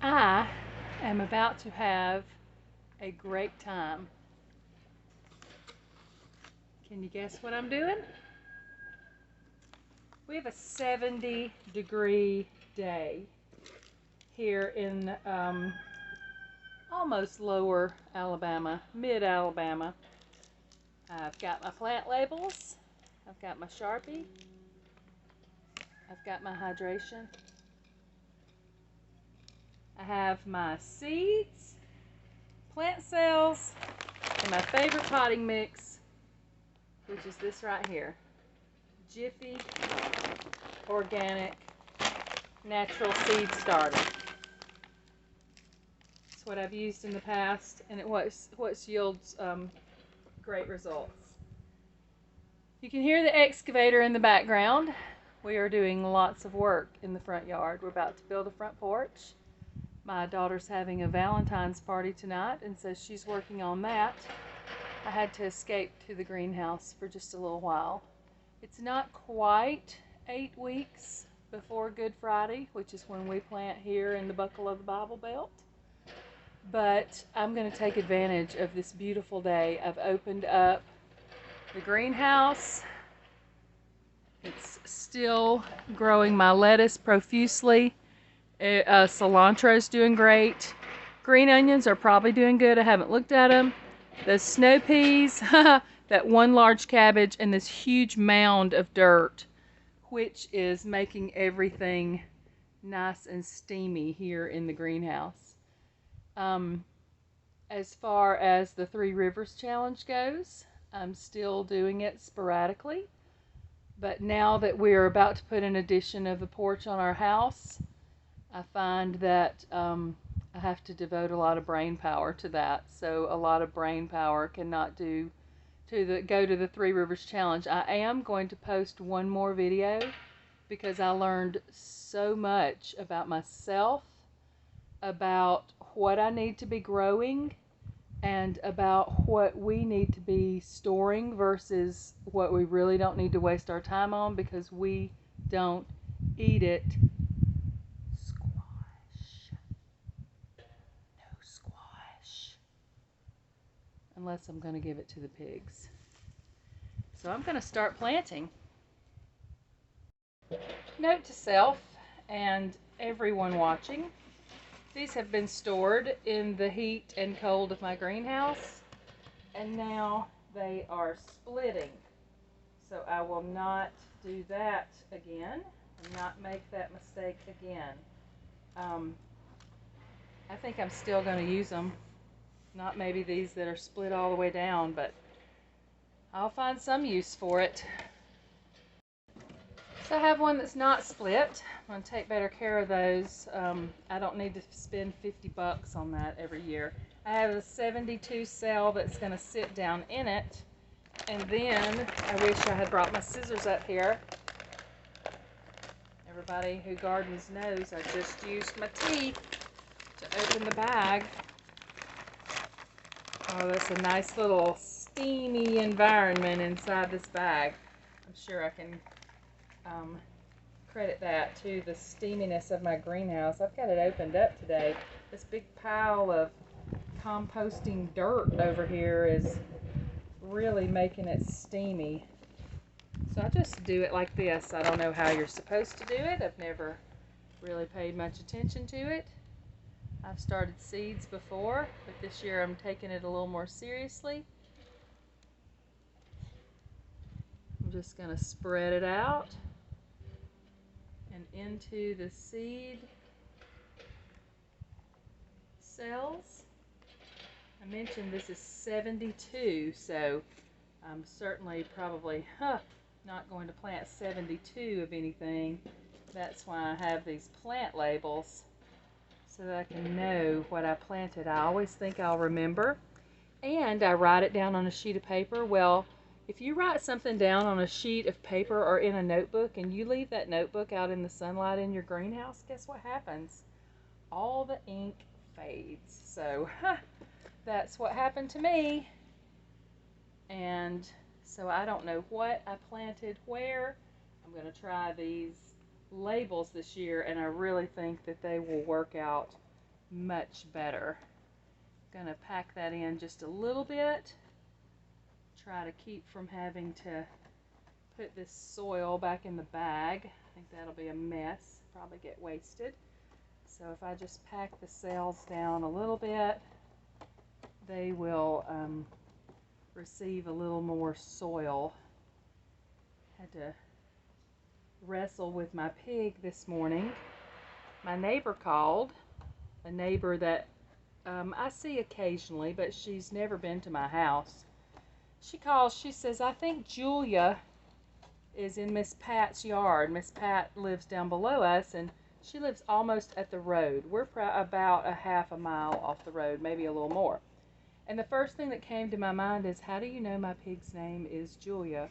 I am about to have a great time. Can you guess what I'm doing? We have a 70-degree day here in almost lower Alabama, mid-Alabama. I've got my plant labels. I've got my Sharpie. I've got my hydration. I have my seeds, plant cells, and my favorite potting mix, which is this right here. Jiffy Organic Natural Seed Starter. It's what I've used in the past, and it yields great results. You can hear the excavator in the background. We are doing lots of work in the front yard. We're about to build a front porch. My daughter's having a Valentine's party tonight, and so she's working on that. I had to escape to the greenhouse for just a little while. It's not quite 8 weeks before Good Friday, which is when we plant here in the buckle of the Bible Belt. But I'm going to take advantage of this beautiful day. I've opened up the greenhouse. It's still growing my lettuce profusely. Cilantro's doing great. Green onions are probably doing good. I haven't looked at them. The snow peas, that one large cabbage, and this huge mound of dirt, which is making everything nice and steamy here in the greenhouse. As far as the Three Rivers Challenge goes, I'm still doing it sporadically. But now that we're about to put an addition of the porch on our house, I find that I have to devote a lot of brain power to that. So a lot of brain power cannot go to the Three Rivers Challenge. I am going to post one more video because I learned so much about myself, about what I need to be growing, and about what we need to be storing versus what we really don't need to waste our time on because we don't eat it. Unless I'm going to give it to the pigs. So I'm going to start planting. Note to self and everyone watching, these have been stored in the heat and cold of my greenhouse, and now they are splitting. So I will not do that again and not make that mistake again. I think I'm still going to use them. Not maybe these that are split all the way down, but I'll find some use for it. So I have one that's not split. I'm going to take better care of those. I don't need to spend $50 on that every year. I have a 72 cell that's going to sit down in it. And then, I wish I had brought my scissors up here. Everybody who gardens knows I just used my teeth to open the bag. Oh, that's a nice little steamy environment inside this bag. I'm sure I can credit that to the steaminess of my greenhouse. I've got it opened up today. This big pile of composting dirt over here is really making it steamy. So I just do it like this. I don't know how you're supposed to do it. I've never really paid much attention to it. I've started seeds before, but this year I'm taking it a little more seriously. I'm just going to spread it out and into the seed cells. I mentioned this is 72, so I'm certainly probably not going to plant 72 of anything. That's why I have these plant labels, so that I can know what I planted. I always think I'll remember, and I write it down on a sheet of paper. Well, if you write something down on a sheet of paper or in a notebook and you leave that notebook out in the sunlight in your greenhouse, guess what happens? All the ink fades. So that's what happened to me. And so I don't know what I planted where. I'm going to try these labels this year, and I really think that they will work out much better. Gonna pack that in just a little bit. Try to keep from having to put this soil back in the bag. I think that'll be a mess, probably get wasted. So if I just pack the cells down a little bit, they will receive a little more soil. Had to wrestle with my pig this morning. My neighbor called, a neighbor that I see occasionally, but she's never been to my house. She calls, she says, I think Julia is in Miss Pat's yard. Miss Pat lives down below us, and she lives almost at the road. We're about a half a mile off the road, maybe a little more. And the first thing that came to my mind is, how do you know my pig's name is Julia?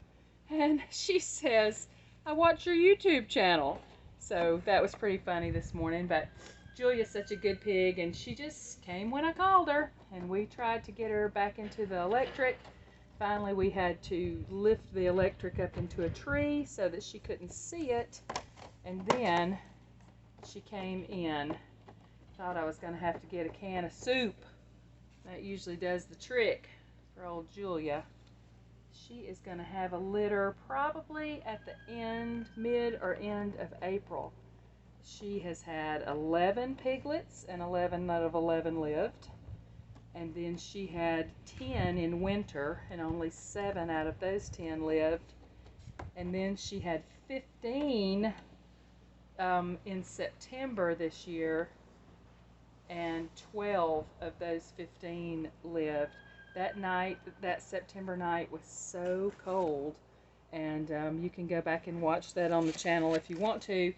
And she says, I watch your YouTube channel. So that was pretty funny this morning, but Julia's such a good pig, and she just came when I called her, and we tried to get her back into the electric. Finally, we had to lift the electric up into a tree so that she couldn't see it, and then she came in. Thought I was going to have to get a can of soup. That usually does the trick for old Julia. She is going to have a litter probably at the mid or end of April. She has had 11 piglets, and 11 out of 11 lived. And then she had 10 in winter, and only 7 out of those 10 lived. And then she had 15 in September this year, and 12 of those 15 lived. That night, that September night, was so cold, and you can go back and watch that on the channel if you want to.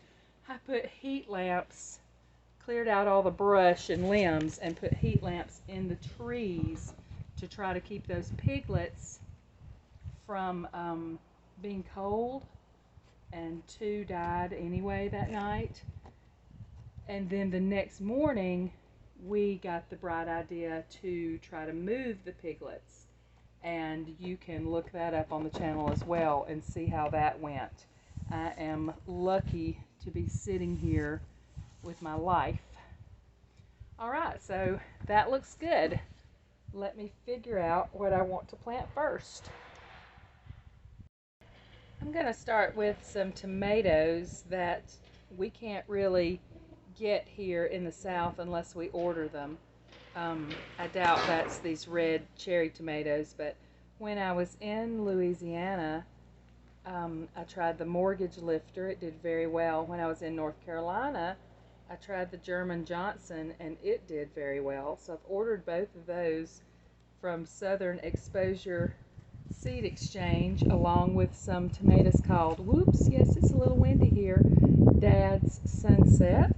I put heat lamps, cleared out all the brush and limbs, and put heat lamps in the trees to try to keep those piglets from being cold, and 2 died anyway that night. And then the next morning, we got the bright idea to try to move the piglets, and you can look that up on the channel as well and see how that went. I am lucky to be sitting here with my life. Alright, so that looks good. Let me figure out what I want to plant first. I'm going to start with some tomatoes that we can't really get here in the South unless we order them. I doubt that's these red cherry tomatoes, but when I was in Louisiana, I tried the Mortgage Lifter. It did very well. When I was in North Carolina, I tried the German Johnson, and it did very well. So I've ordered both of those from Southern Exposure Seed Exchange, along with some tomatoes called, whoops, yes, it's a little windy here, Dad's Sunset.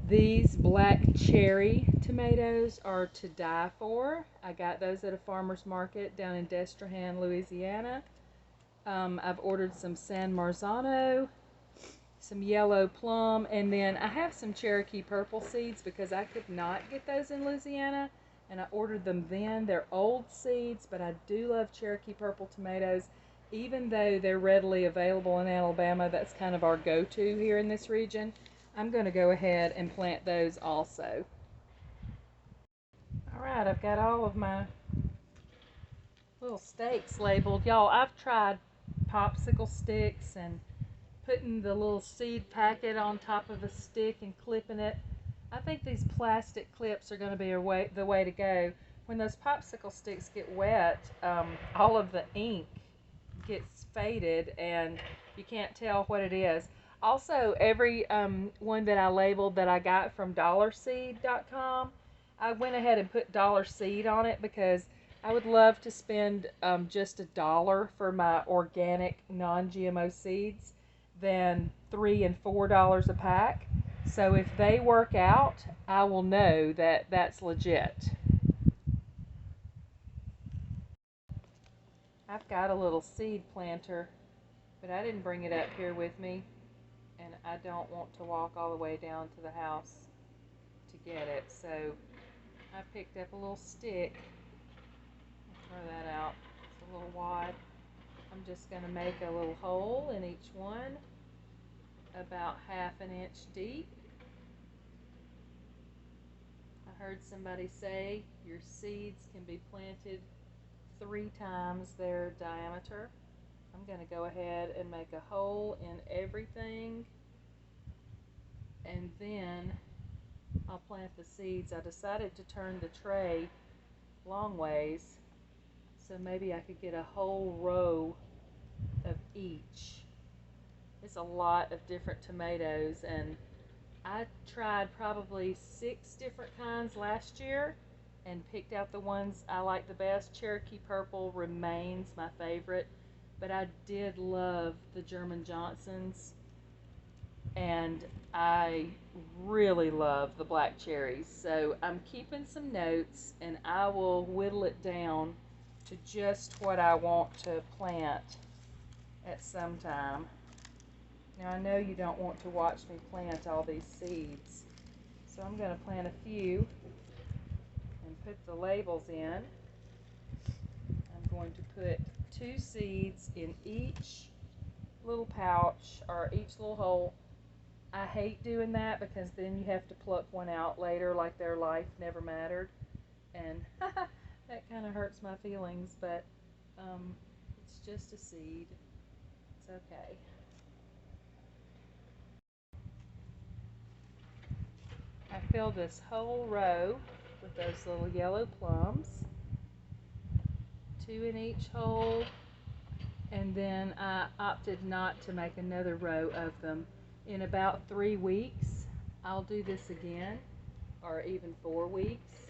These black cherry tomatoes are to die for. I got those at a farmer's market down in Destrehan, Louisiana. I've ordered some San Marzano, some yellow plum, and then I have some Cherokee purple seeds because I could not get those in Louisiana, and I ordered them then. They're old seeds, but I do love Cherokee purple tomatoes. Even though they're readily available in Alabama, that's kind of our go-to here in this region. I'm going to go ahead and plant those also. Alright, I've got all of my little stakes labeled. Y'all, I've tried popsicle sticks and putting the little seed packet on top of a stick and clipping it. I think these plastic clips are going to be the way to go. When those popsicle sticks get wet, all of the ink gets faded and you can't tell what it is. Also, every one that I labeled that I got from dollarseed.com, I went ahead and put Dollar Seed on it because I would love to spend just $1 for my organic non-GMO seeds than $3 and $4 a pack. So if they work out, I will know that that's legit. I've got a little seed planter, but I didn't bring it up here with me, and I don't want to walk all the way down to the house to get it. So I picked up a little stick. Throw that out. It's a little wide. I'm just going to make a little hole in each one, about 1/2 inch deep. heard somebody say your seeds can be planted 3 times their diameter. I'm going to go ahead and make a hole in everything, and then I'll plant the seeds. I decided to turn the tray long ways, so maybe I could get a whole row of each. It's a lot of different tomatoes, and I tried probably 6 different kinds last year and picked out the ones I like the best. Cherokee Purple remains my favorite, but I did love the German Johnsons, and I really love the black cherries. So I'm keeping some notes, and I will whittle it down to just what I want to plant at some time. Now I know you don't want to watch me plant all these seeds, so I'm going to plant a few and put the labels in. I'm going to put 2 seeds in each little pouch or each little hole. I hate doing that because then you have to pluck one out later like their life never mattered, and that kind of hurts my feelings, but it's just a seed. It's okay. I filled this whole row with those little yellow plums, 2 in each hole, and then I opted not to make another row of them. In about 3 weeks, I'll do this again, or even 4 weeks,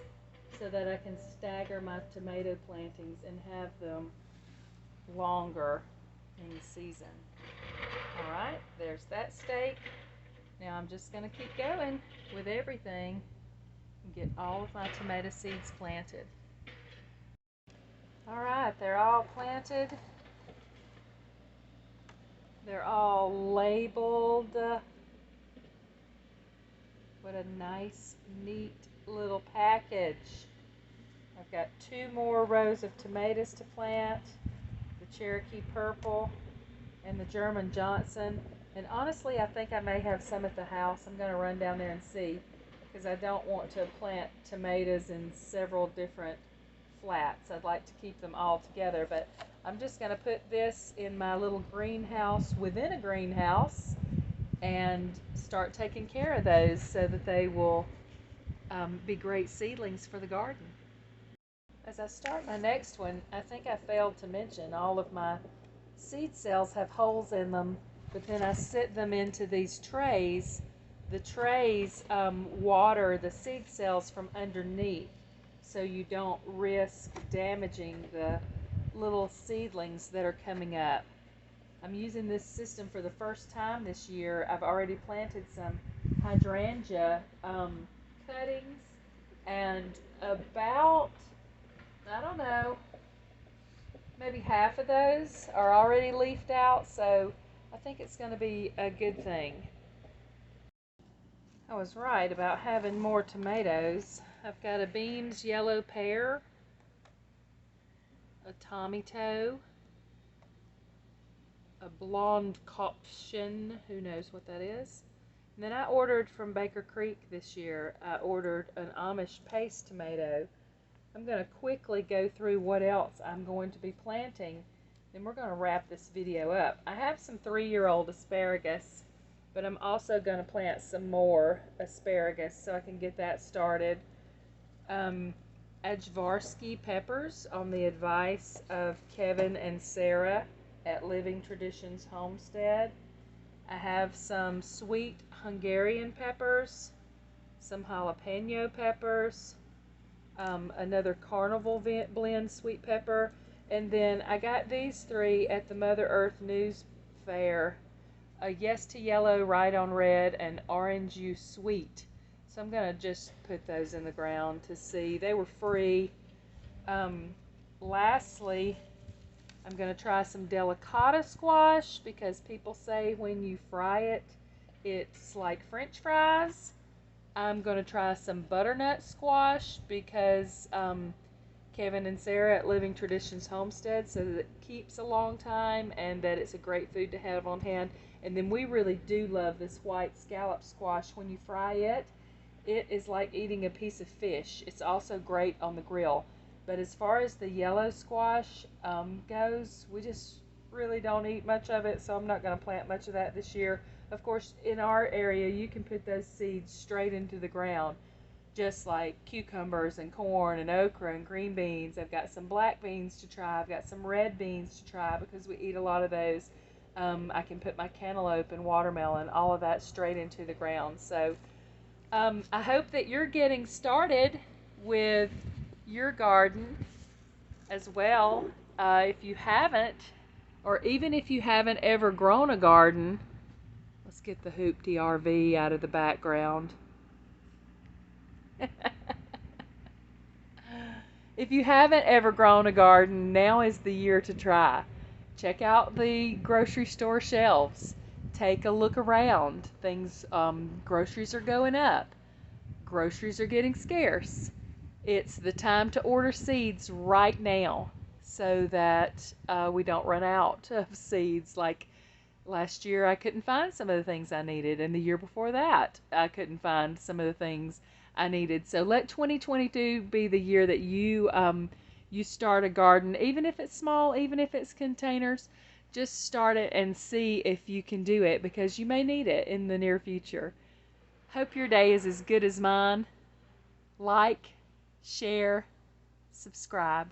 so that I can stagger my tomato plantings and have them longer in the season. Alright, there's that stake. Now I'm just going to keep going with everything and get all of my tomato seeds planted. Alright, they're all planted. They're all labeled. What a nice, neat little package. I've got 2 more rows of tomatoes to plant, the Cherokee Purple and the German Johnson. And honestly, I think I may have some at the house. I'm going to run down there and see, because I don't want to plant tomatoes in several different flats. I'd like to keep them all together, but I'm just going to put this in my little greenhouse within a greenhouse and start taking care of those so that they will be great seedlings for the garden. As I start my next one, I think I failed to mention all of my seed cells have holes in them, but then I sit them into these trays. The trays water the seed cells from underneath, so you don't risk damaging the little seedlings that are coming up. I'm using this system for the first time this year. I've already planted some hydrangea cuttings, and about, I don't know, maybe half of those are already leafed out, so I think it's going to be a good thing. I was right about having more tomatoes. I've got a Beams yellow pear, a tomato, a blonde Kopfchen, who knows what that is. And then I ordered from Baker Creek this year, I ordered an Amish paste tomato. I'm going to quickly go through what else I'm going to be planting, then we're going to wrap this video up. I have some 3-year-old asparagus, but I'm also going to plant some more asparagus so I can get that started. Ajvarsky peppers on the advice of Kevin and Sarah at Living Traditions Homestead. I have some sweet Hungarian peppers, some jalapeno peppers, another Carnival blend sweet pepper, and then I got these 3 at the Mother Earth News Fair. A Yes to Yellow, Right on Red, and Orange You Sweet. So I'm going to just put those in the ground to see. They were free. Lastly, I'm going to try some Delicata Squash, because people say when you fry it, it's like French fries. I'm going to try some Butternut Squash because Kevin and Sarah at Living Traditions Homestead said that it keeps a long time and that it's a great food to have on hand. And then we really do love this white scallop squash. When you fry it, it is like eating a piece of fish. It's also great on the grill. But as far as the yellow squash goes, we just really don't eat much of it, so I'm not going to plant much of that this year. Of course, in our area, you can put those seeds straight into the ground, just like cucumbers and corn and okra and green beans. I've got some black beans to try. I've got some red beans to try because we eat a lot of those. I can put my cantaloupe and watermelon, all of that straight into the ground. So I hope that you're getting started with your garden as well. If you haven't, or even if you haven't ever grown a garden, let's get the Hoopty RV out of the background. If you haven't ever grown a garden, now is the year to try. Check out the grocery store shelves. Take a look around. Groceries are going up. Groceries are getting scarce. It's the time to order seeds right now so that we don't run out of seeds. Like last year, I couldn't find some of the things I needed, and the year before that, I couldn't find some of the things I needed. So let 2022 be the year that you start a garden, even if it's small, even if it's containers. Just start it and see if you can do it, because you may need it in the near future. Hope your day is as good as mine. Like, share, subscribe.